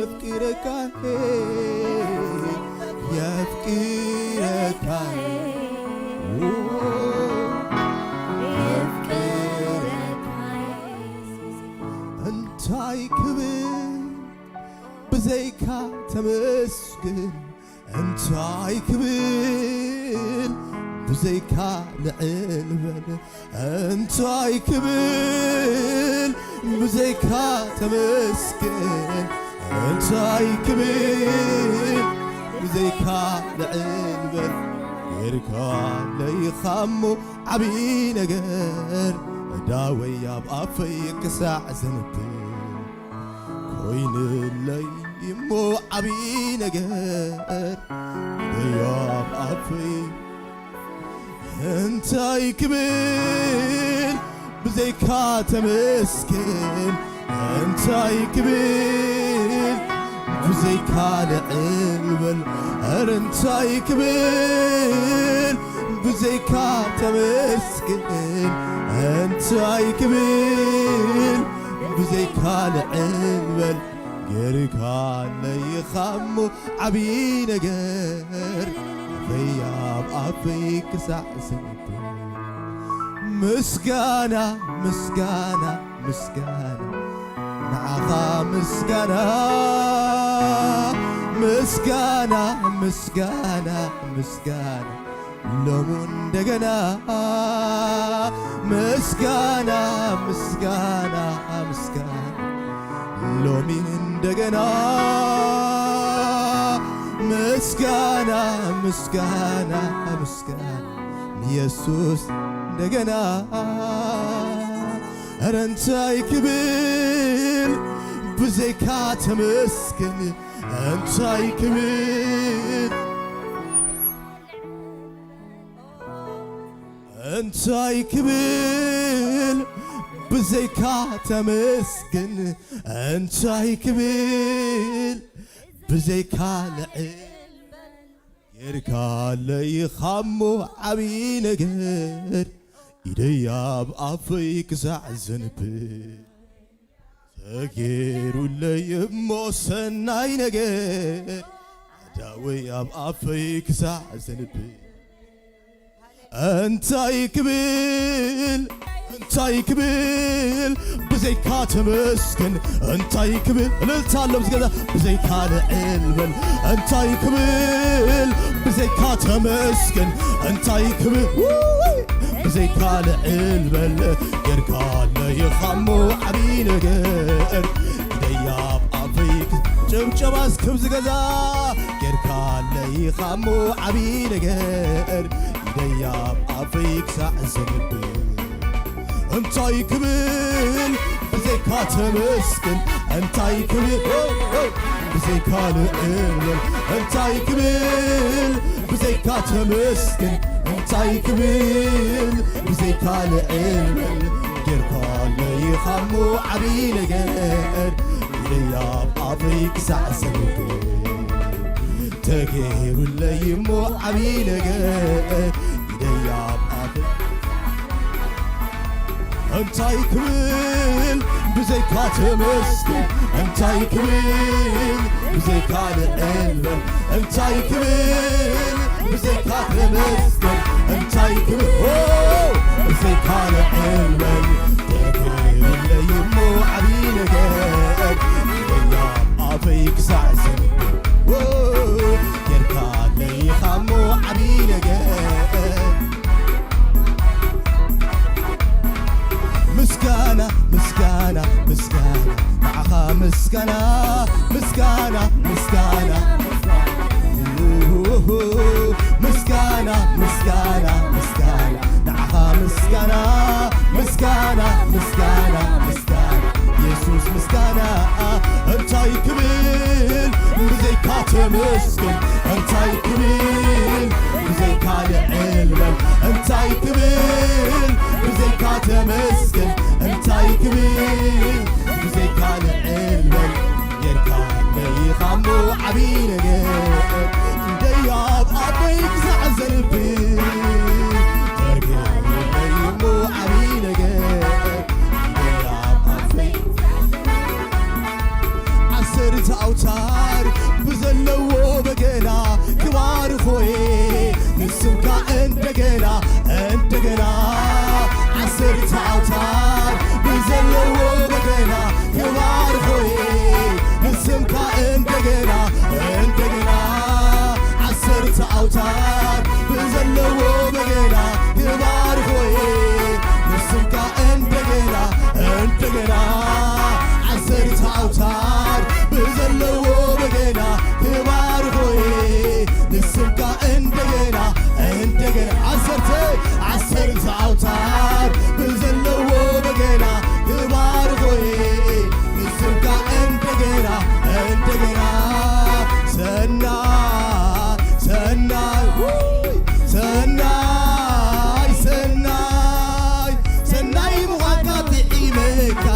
يفكرك يفكرك انتاي كبير بزيكا تمسكن انتاي كبير بزيكا لعلبن انتاي كبير بزيكا تمسكن انتاي كبير بزيكا لعلبن غيركا ليخمو عبي نجر داوي يا بافيك ساعة زنبي كوين اللي يمو عبي نجر يا بافي انتاي كبير بزيكا تمسكن انتاي كبير بزيكا لعلبن انتاي كبير بزيكا تمسكن انتاي كبير بزيكا لعلبن غيركا ليخمو عبي نجر فيا بأفيك سعسنتي مسكانة مسكانة مسكانة نعخا مسكانة مسكانة مسكانة مسكانة لمن دقنا مسكانة مسكانة مسكانة لمن دقنا مسكانة مسكانة مسكانة يسوس دقنا أنتاي كبير بزيكا تمسكن أنتاي كبير أنتاي كبير بزيكا تمسكن أنتاي كبير بزيكا لعلبن غيركا ليخمو عبي نجر إيديا بأفيك زعزنبي تغيرو اللي يموسناي نجر داوي بأفيك زعزنبي انتاي كبير انتاي كبير بزيكا تمسكن انتاي كبير للتعلم كذا بزيكا لعلبن انتاي كبير بزيكا تمسكن انتاي كبير بزيكا لعلبن غيركا ليخمو عبي نجر ايديا بأفيك جمجماس كبز كذا غيركا ليخمو عبي نجر يا بأفيك سعزنبي انتاي كبير بزيكا تمسكن انتاي كبير بزيكا لعلبن انتاي كبير بزيكا تمسكن انتاي كبير بزيكا لعلبن غيركا ليخمو عبي نجر يا بأفيك سعزنبي تغيرو اللي يمو عبي نجر إيديا بأفيك انتاي كبير بزيكا تمسكن انتاي كبير بزيكا لعلبن انتاي كبير بزيكا تمسكن انتاي كبير بزيكا لعلبن تغيرو اللي يمو عبي نجر إيديا بأفيك سعزن غيركا ليخمو عبي نجر مسكانة مسكانة مسكانة معها مسكانة مسكانة مسكانة مسكانة مسكانة مسكانة معها مسكانة مسكانة مسكانة مسكانة يسوس مسكانة انتاي كبير بزيكا تمسكن انتاي كبير بزيكا لعلبن انتاي كبير بزيكا تمسكن انتاي كبير بزيكا لعلبن غيركا ليخمو عبي نجر ايديا بأفيك زعزنبي تغيرو اللي يمو عبي نجر ايديا بأفيك ዓሰርተ ኣውታር ብዘለዎ በገና ክባር ሆይ ንስምካ እንደገና እንደገና ዓሰርተ ኣውታር ብዘለዎ በገና ክባር ሆይ ንስምካ እንደገና እንደገና ዓሰርተ ኣውታር ብዘለዎ በገና ክባር ሆይ ንስምካ እንደገና እንደገና ዓሰርተ ኣውታር ብዘለዎ በገና ክባር ሆይ ንስምካ እንደገና እንደገና ዓሰርተ ኣውታር ብዘለዎ በገና ክባር ሆይ ንስምካ እንደገና እንደገና ሰናይ ሰናይ ሰናይ ሰናይ ሰናይ ምዃንካ ጥዒመካ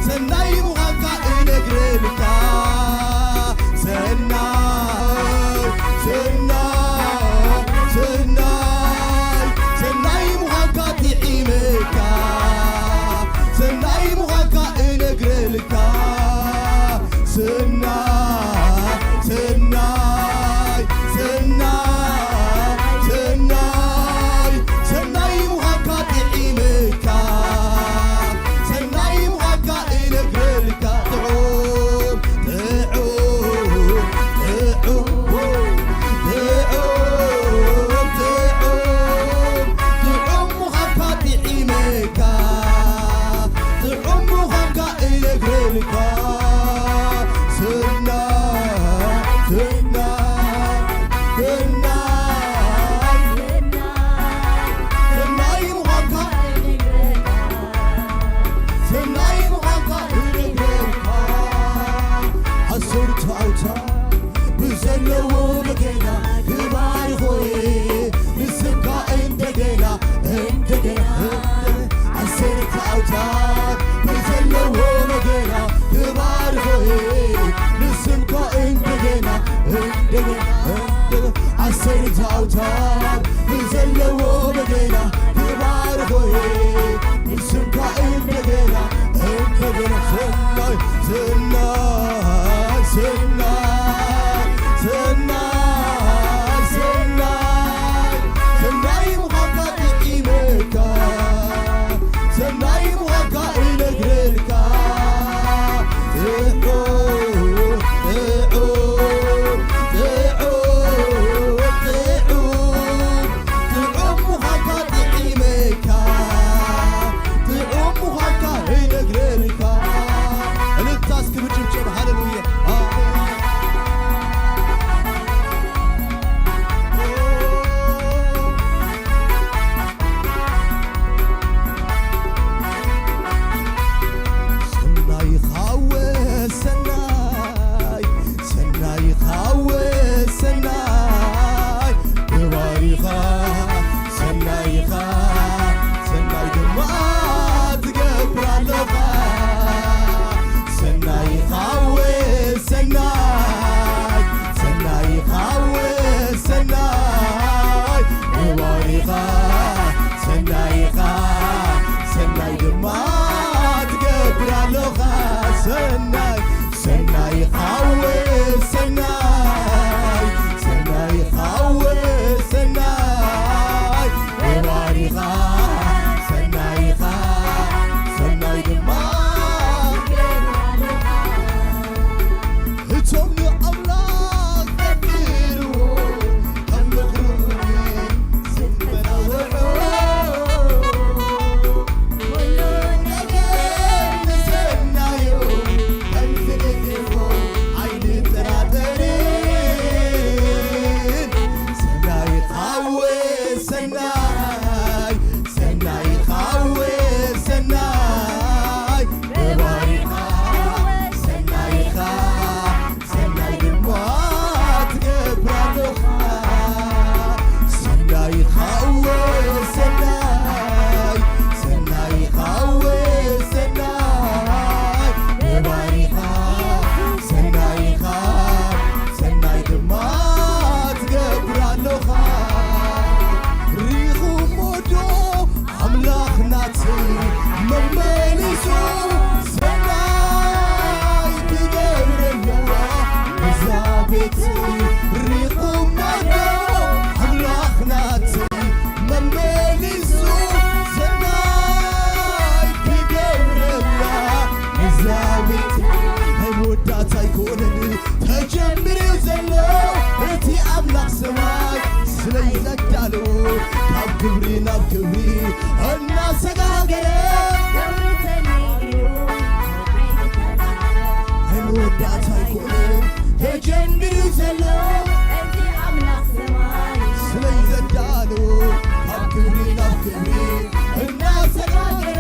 ሰናይ ምዃንካ እነግረልካ ሰናይ ሰናይ ሰናይ ሰናይ ምዃንካ ጥዒመካ ሰናይ ምዃንካ እነግረልካ ሰናይ ሰናይ ሰናይ ሰናይ ሰናይ ምዃንካ ጥዒመካ ሰናይ ምዃንካ እነግረልካ ጥዑም ጥዑም ጥዑም ምዃንካ ጥዒመካ ጥዑም ምዃንካ እነግረልካ ብዘለዎ በገና ክባር ሆይ ንስምካ እንደገና እንደገና ዓሰርተ ኣውታር ብዘለዎ በገና ክባር ሆይ ንስምካ እንደገና እንደገና ዓሰርተ ኣውታር ብዘለዎ በገና ክባር ሆይ ንስምካ እንደገና እንደገና ሰናይ ሰናይ ሰናይ ሰናይ ሰናይ ምዃንካ ጥዒመካ ሰናይ ምዃንካ እነግረልካ ጥዑም ጥዑም ጥዑም ጥዑም ምዃንካ ጥዒመካ ጥዑም ምዃንካ እነግረልካ እንታስ ክብጭብጭብ ሃሌሉያ መወዳት አይኮንም ተጀምሩ ዘሎ እዚህ አምላክ ሰማይ ስለይ ዘዳሉ ካብ ክብሪ ናብ ክብሪ እናሰጋገረ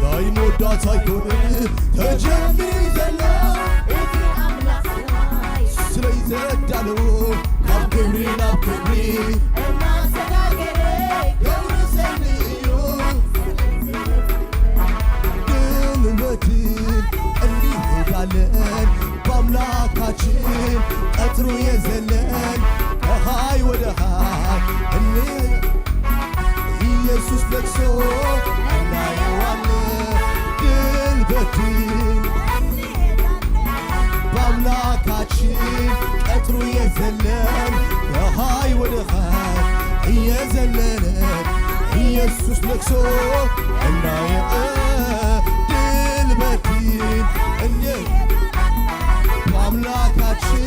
መወዳት አይኮንም ተጀምሩ ዘሎ እዚህ አምላክ ሰማይ ስለይ ዘዳሉ ካብ ክብሪ ናብ ክብሪ እናሰጋገረ ገብሪ ሰንዩ ጉልበትን እንሄዳለን በአምላካችን ቀጥሩ የዘለን ከሃይ ወደ ሃይ ኢየሱስ ለቅሶ እናየዋለን ጉልበትን በአምላካችን ቀጥሩ የዘለን ከሃይ ወደ ሃይ እየዘለለን ኢየሱስ ለቅሶ እናየ ጉልበትን በአምላካችን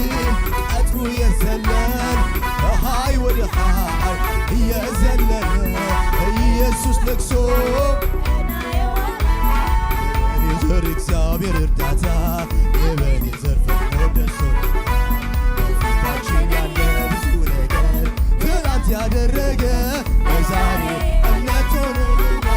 ቀጥሩ የዘለን ከሃይ ወደ ሃይ እየዘለለን ኢየሱስ ለቅሶ የዘር እግዚአብሔር እርዳታ የበኔዘር ፈጥኖ ደርሶ በፊታችን ያለ ብዙ ነገር ትናንት ያደረገ በዛሬ እምነት ሆነና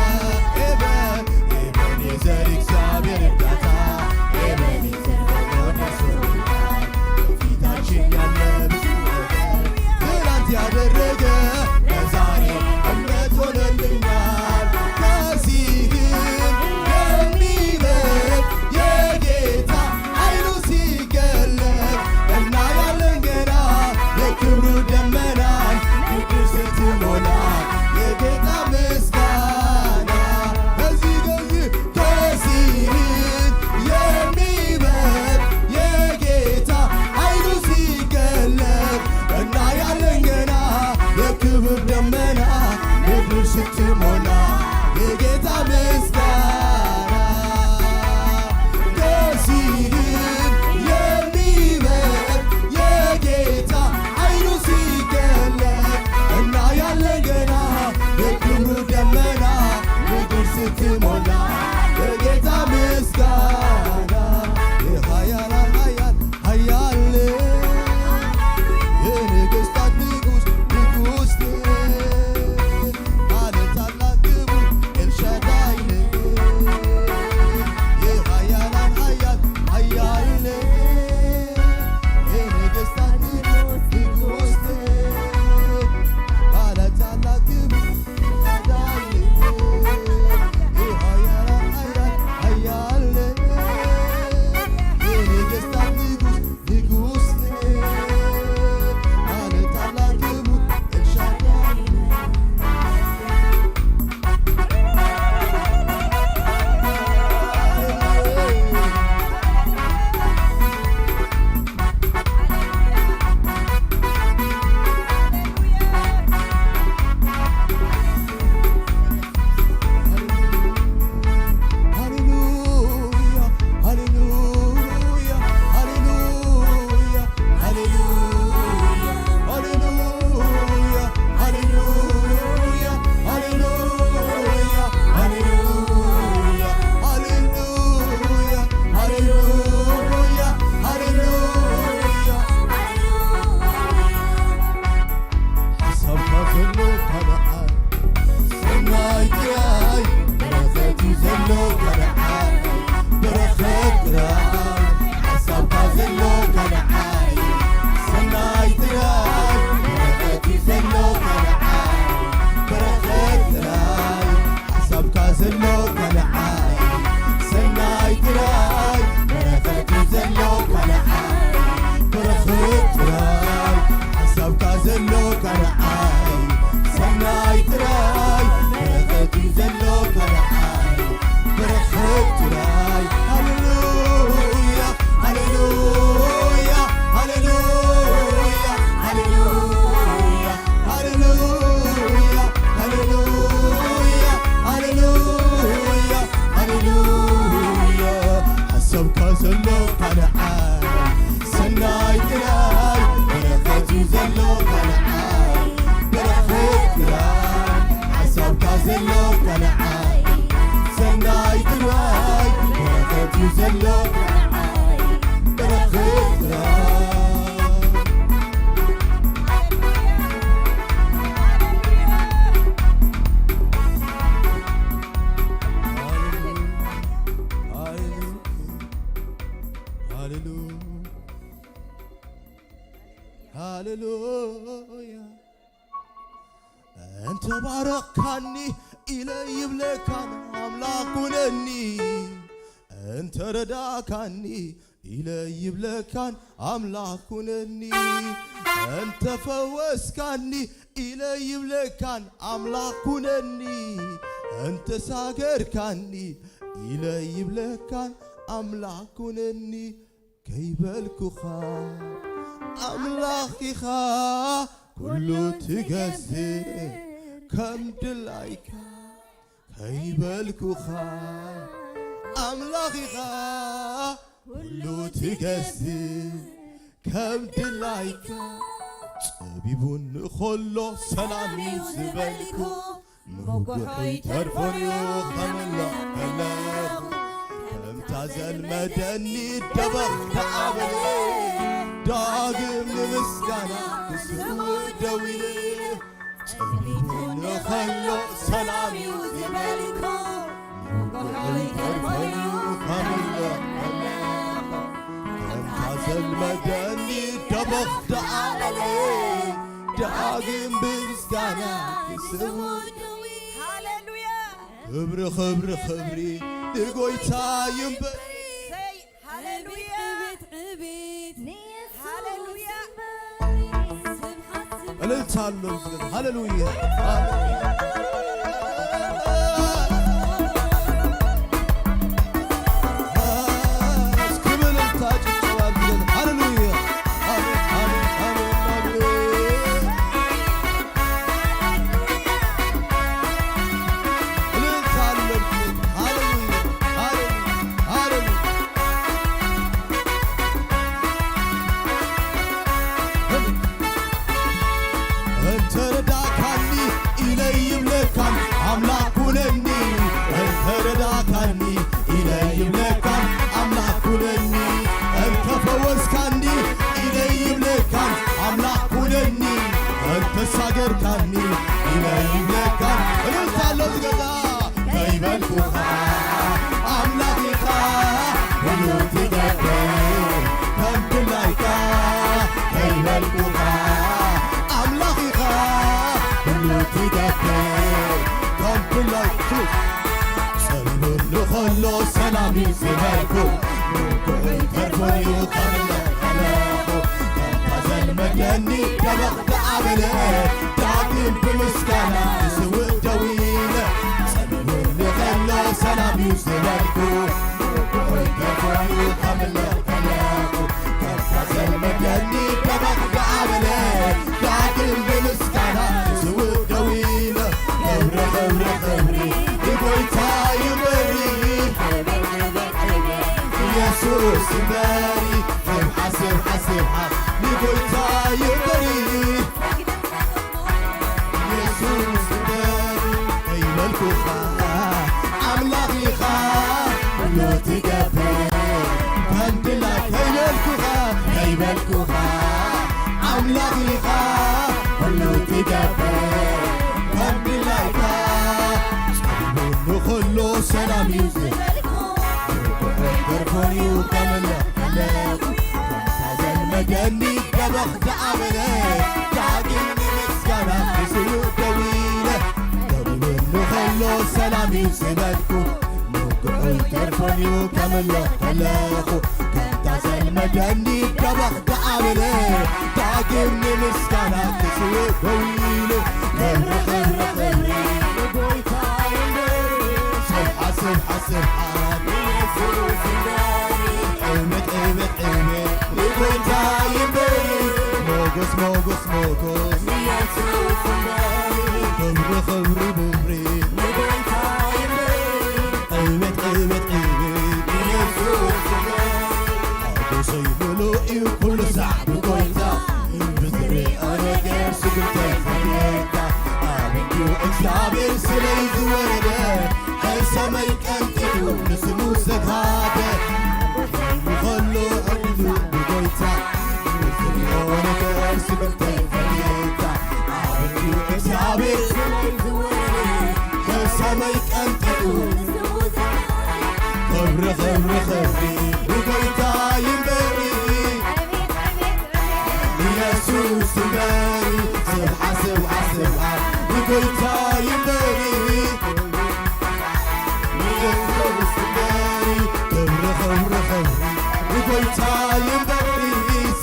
يزلو برخيتنا هاللويا أنت باركني إلي بلكان أملاكنني أنت رداكني إلي بلكان أملاكنني أنت فوسكني إلي بلكان أملاكنني أنت ساغركني إلي بلكان أملاكنني كيبلكخا أملاكي خا كله تجزر كم دلايكا كيبلكو خا أملاكي خا كله تجزر كم دلايكا طبيبون خلو سلامي زبالكو موقعي ترفوني وخملا كلاخو كم تازل مدني دبخ تعبلي داقم لمسكانا كسو دويلي طبيبون خلو سلامي وزبالكو موقعي ترفوني وخملا كلاخو كم تازل مدني دبخ تعبلي داقم بمسكانا كسو دويلي هاللويا خبر خبري لقويتا ينبر هاللويا هاللويا تساقر كاني إلهي ملكان رلتالو زغدا كيبلكو خا أملاكي خا ولوتي جاكي كنت لايكا كيبلكو خا أملاكي خا ولوتي جاكي كنت لايكا سليمون لخلو سلامي زبالكو موكوي ترفوني وكامل خلاقو المجاني دبخ تعبله داقم بمسكانا سوء دويله سلمون لخلو سلام يوزلكو موكوي كفوي وكامله خلاقو كفاز المجاني دبخ تعبله داقم بمسكانا سوء دويله خبري يقوي تايمري يسوس ماري حسب لقيتا يبري يسوس ماري كيبلكو خا أملاكي خا لو تقبل كندلا كيبلكو خا أملاكي خا لو تقبل كندلا كا سلمون خلو سلام يوزي كرفوني وكامل خلاقو مجاني دبخ تعبله داقم مسكانا بسيو طويلة طبيبون خلو سلامي وسبالكو موقعي ترفوني وكامل خلاقو كنتاز المجاني دبخ تعبله داقم مسكانا بسيو طويلة خبري لقوي تايمبري سبحة يسوس مداري قيمت لقوي تايمبري موقس يسوس مداري خبري لقوي تايمبري يسوس مداري عدو سيبلوئي وكل ساعة بقويتا بذري أنا غير سقلتي خليتا آمنكو إكسابر سليز ورده السماء يكنتو نسمو سكاته خبر خبر خبري وقيتا ينبري يسوس باري سبحة سبحة سبحة وقيتا ينبري يسوس باري خبر خبر خبري وقيتا ينبري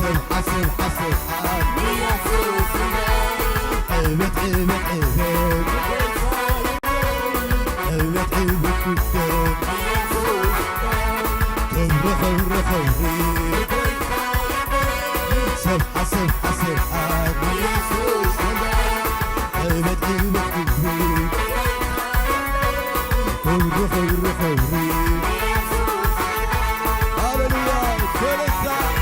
سبحة سبحة سبحة يسوس باري قلبت قلبت قلبت قلبت قلبت قلبت خبر خبر خبري سبحة سبحة سبحة يسوس قلبت قلبت قلبت خبر خبر خبري هاللويا كل الساعة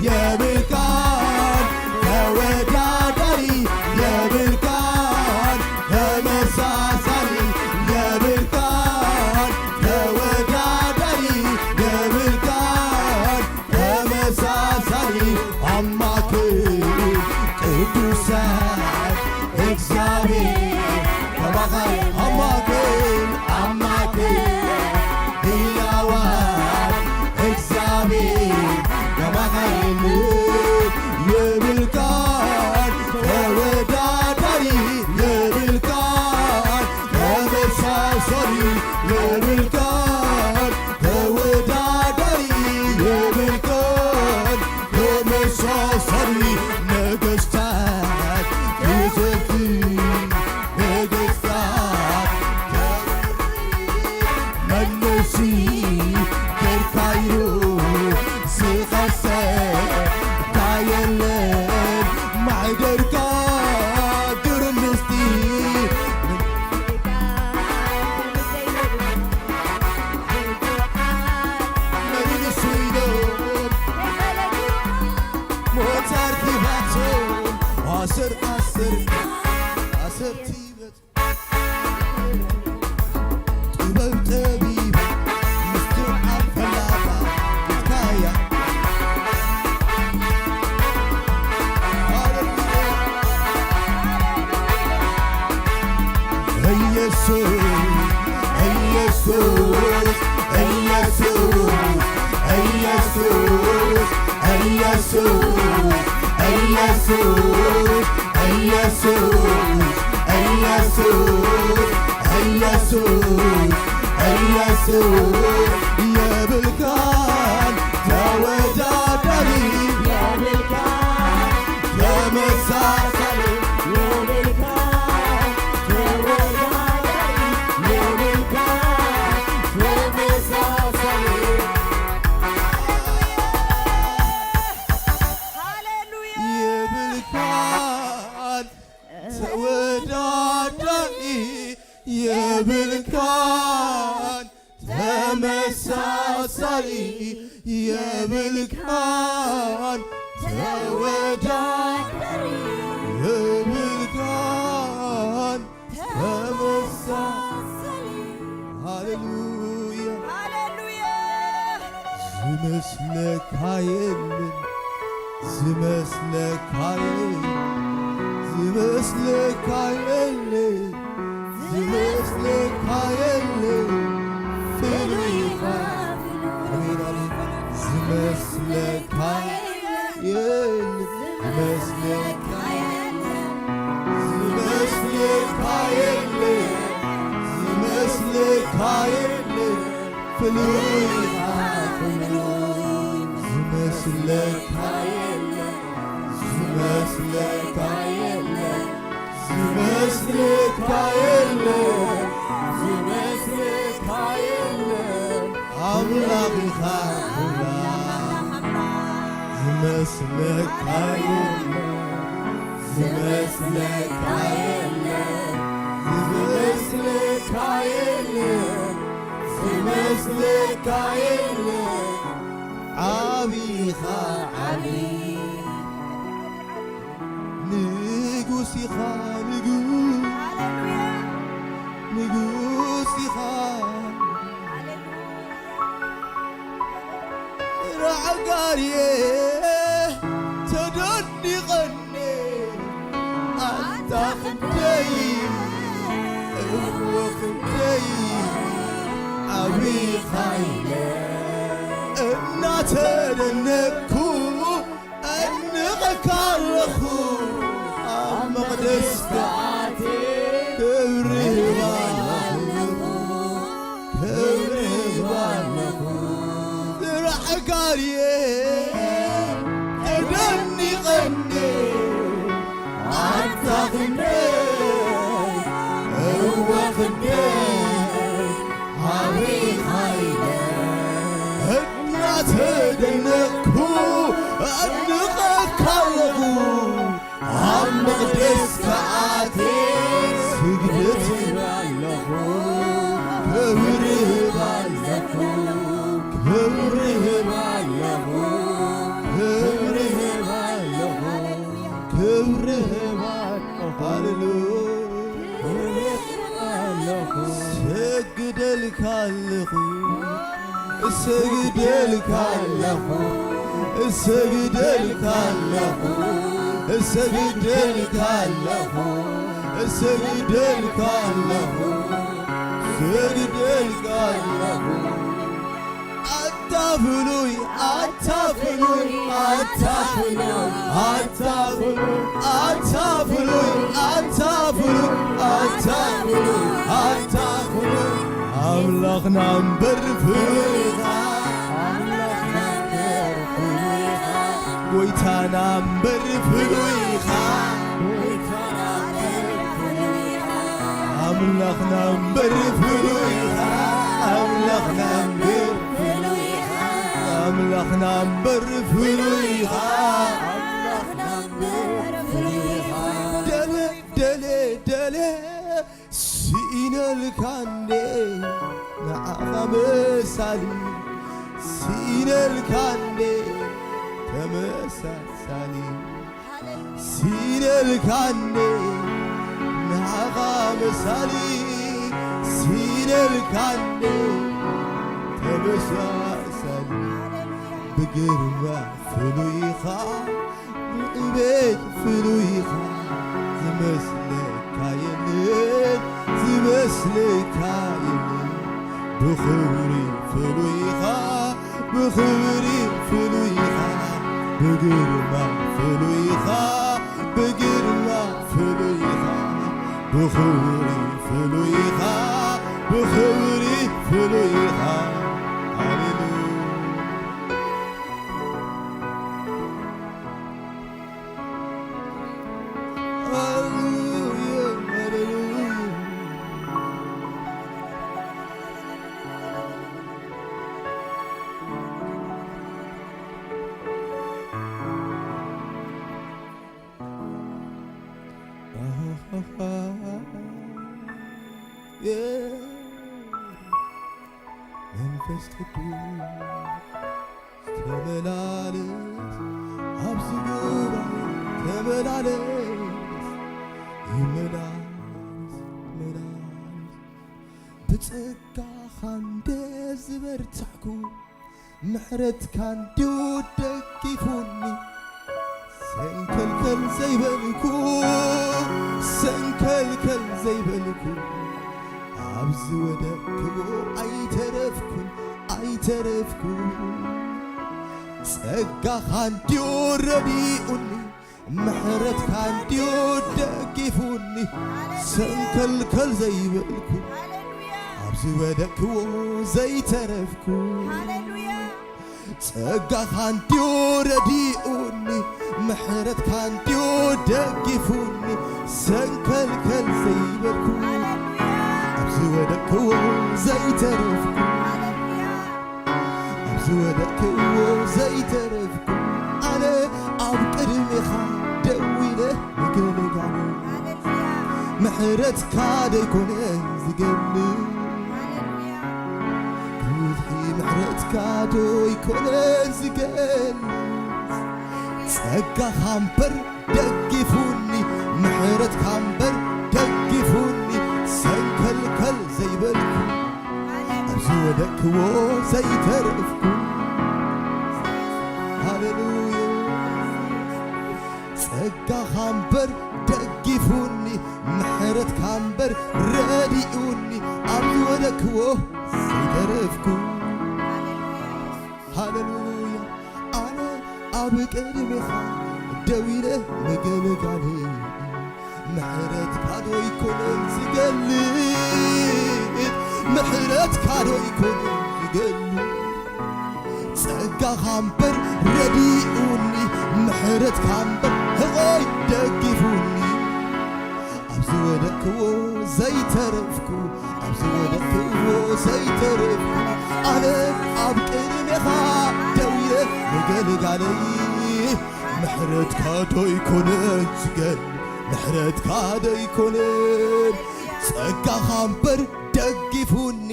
يبلكان تودادري يبلكان تمساسري يبلكان تودادري يبلكان تمساسري عماكين قدوسان እግዚአብሔር ከማኻይ عماكين ሕያዋን እግዚአብሔር ከማኻይን የብልቃን ተወዳዳሪ የብልቃን ተመሳሳሪ የብልቃን ተወዳዳሪ የብልቃን ተመሳሳሪ ነገሥታት ግዝፍ ነገሥታት መለሲ ከርካይሩ ዝኸሰ ታየለን ማዕደርካ ግርምስቲ መንግስቱ ሞታር ኪባቶ አስር አስር አስር ቲበት ጥበብ ጠቢብ ምስጢር አፈላላ ትካያ ኢየሱስ ኢየሱስ ኢየሱስ ኢየሱስ ኢየሱስ ኢየሱስ ኢየሱስ ኢየሱስ ኢየሱስ የብልቃን ተወዳዳሪ የብልቃን ተመሳሳሪ የብልቃን ተወዳዳሪ የብልቃን ተመሳሳሪ የብልቃን ተወዳዳሪ የብልቃን ተመሳሳሪ የብልቃን ተወዳዳሪ የብልቃን ተመሳሳሪ ሃሌሉያ ዝመስለካ የለን ዝመስለካ የለን ዝመስለካ የለን ፍሉይኻ አሜን አሜን ዝመስለካ የለን ዝመስለካ የለን ዝመስለካ የለን ፍሉይኻ ዝመስለካ የለን ዝመስለካ ዝመስልካ የለን ዝመስልካ የለን አምላኽ ኢኻ ዝመስልካ የለን ዝመስልካ የለን ዝመስልካ የለን ዝመስልካ የለን ዓብይ ኢኻ ዓብይ ንጉስ ኢኻ ንጉስ ኢኻ ራዕጋርየ ተደኒቐኒ ኣንታ ክንደይ እዎ ክንደይ ዓብይ ኢኻ እናተደነቅኩ እንቐካ ኣለኹ ኣብ መቕደስካ ክብርህ ኣለኹ ክብርህ ኣለኹ ዝራዕጋርየ ተደኒቐኒ ኣንታ ክንደይ እዎ ክንደይ ዓብይ ኢኻ እናተደነቅኩ እንቐካ ኣለኹ ኣብ መቕደስካ ኣትየ ስግደት ኣለኹ ክብርህ ኣለኹ ክብርህ ኣለኹ ክብርህ ኣለኹ ክብርህ ኣለኹ ሰግደልካ ኣለኹ እሰግደልካ ኣለኹ እሰግደልካ ኣለኹ እሰግደልካ ኣለኹ እሰግደልካ ኣለኹ እሰግደልካ ኣለኹ ኣታፍሉይ ኣታፍሉይ ኣታፍሉይ ኣታፍሉይ ኣታፍሉይ ኣታፍሉይ ኣታፍሉይ ኣታፍሉይ ኣምላኽና እምበር ፍሉይ ኢኻ ጎይታና እምበር ፍሉይ ኢኻ ኣምላኽና እምበር ፍሉይ ኢኻ ኣምላኽና እምበር ፍሉይ ኢኻ ኣምላኽና እምበር ፍሉይ ኢኻ ደለ ደለ ደለ ስኢነልካ እንዴ ንዓኻ መሳሊ ስኢነልካ እንዴ ተመሳሳሊ ስኢነልካ እንዴ ንዓኻ መሳሊ ስኢነልካ እንዴ ተመሳሳሊ ብግርማ ፍሉይ ኢኻ ብዕቤት ፍሉይ ኢኻ ዝመስለካ የለን ዝመስለካ የለን ብኽብሪ ፍሉይ ኢኻ ብኽብሪ ፍሉይ ኢኻ ብግርማ ፍሉይ ኢኻ ብግርማ ፍሉይ ኢኻ ብኽብሪ ፍሉይ ኢኻ ብኽብሪ ፍሉይ ኢኻ ሃሌሉያ መንፈስ ቅዱስ ተመላለስ ኣብዚ ጉባኤ ተመላለስ ይመላለስ መላለስ ብጸጋኻ እንደዝበርታዕኩ ምሕረትካ እንዲደጊፉኒ ሰንከልከል ዘይበልኩ ሰንከልከል ዘይበልኩ ኣብዚ ወደክዎ ኣይተረፍኩን ኣይተረፍኩን ጸጋኻ እንዲሁ ረዲኡኒ ምሕረትካ እንዲሁ ደጊፉኒ ሰንከልከል ዘይበልኩ ኣብዚ ወደክዎ ዘይተረፍኩ ጸጋኻ እንዲሁ ረዲኡኒ ምሕረትካ እንዲሁ ደጊፉኒ ሰንከልከል ዘይበልኩ ኣብዚ ወደቅክዎ ዘይተረፍኩ ኣብዚ ወደቅክዎ ዘይተረፍኩ ኣነ ኣብ ቅድሜኻ ደው ኢለ ንገለጋለ ምሕረትካ ደይኮነን ዝገልጽ ግብሒ ምሕረትካ ደይኮነን ዝገልጽ ጸጋኻ እምበር ደጊፉኒ ምሕረትካ እምበር ደጊፉኒ ሰንከልከል ዘይበልኩ ኣብዚ ወደቅክዎ ዘይተረፍኩ ሃሌሉያ ጸጋኻ እምበር ደጊፉኒ ምሕረትካ እምበር ረዲኡኒ ኣብዚ ወደቅክዎ ዘይተረፍኩ ሃሌሉያ ኣነ ኣብ ቅድሜኻ ደው ኢለ ንገለጋለ ምሕረትካ ደይኮነን ዝገልጽ ምሕረትካ ደይኮነን ዝገልጽ ጸጋኻ እምበር ረዲኡኒ ምሕረትካ እምበር ህቆይ ደጊፉኒ ኣብዚ ወደቅክዎ ዘይተረፍኩ ኣብዚ ወደቅክዎ ዘይተረፍኩ ኣነ ኣብ ቅድሜኻ ደው ኢለ ንገልጋለይ ምሕረትካ ደይኮነን ዝገልጽ ምሕረትካ ደይኮነን ጸጋኻ እምበር ደጊፉኒ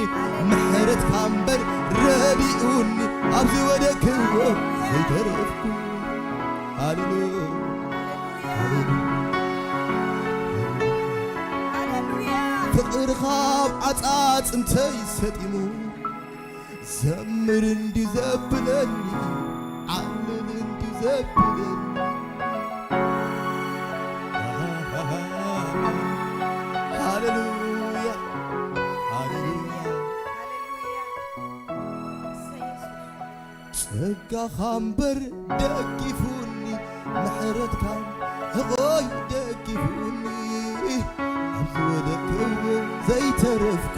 ምሕረትካ እምበር ረዲኡኒ ኣብዚ ወደቅክዎ ዘይተረፍኩ ሃሌሉያ ፍቕርኻ ኣብ ዓጻጽምተይ ሰጢሙ ዘምር እንዲሁ ዘብለኒ ዓልል እንዲሁ ዘብለኒ ሃሌሉያ ሃሌሉያ ጸጋኻ እምበር ደጊፉኒ ምሕረትካ ህቆይ ደጊፉኒ ኣብዚ ወደቅክዎ ዘይተረፍኩ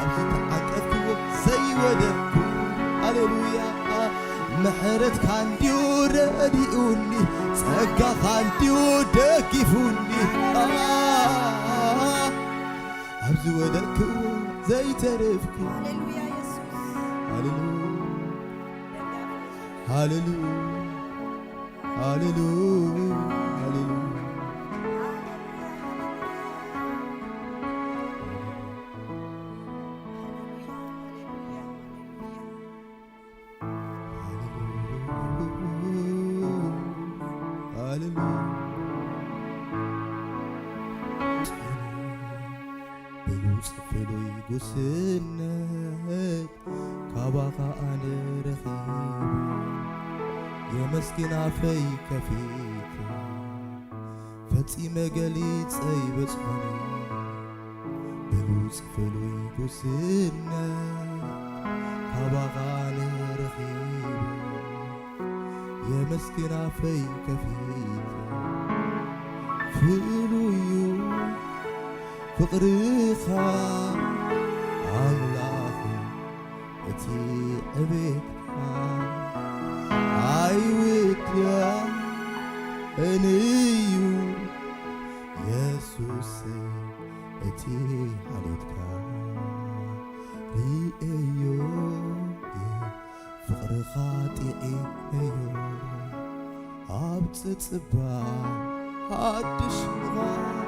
ኣብዚ ተዓቀፍክዎ ዘይወደቅኩ ሃሌሉያ ምሕረትካ እንዲሁ ረዲኡኒ ጸጋኻ እንዲሁ ደጊፉኒ ኣብዚ ወደቅክዎ ዘይተረፍኩ ሃሌሉያ ሃሌሉያ ሃሌሉያ ሃሌሉያ ብሉጽፍሉይ ጉስነት ካባኻ ኣነ ረኺብ የመስግን ኣፈይ ከፊት ፈጺመ ገሊጸይ በጽሖኒ ብሉጽፍሉይ ጉስነት ካባኻ ኣነ ረኺብ የመስግን ኣፈይ ከፊት ፍሉዩ ፍቕርኻ ኣምላኽ እቲ ዕቤትካ ኣይውድያ እንዩ ኢየሱስ እቲ ሓልዮትካ ርእዮ ፍቕርኻ ጢዒመዮ ኣብ ጽጽባ ሓድሽ ምዃን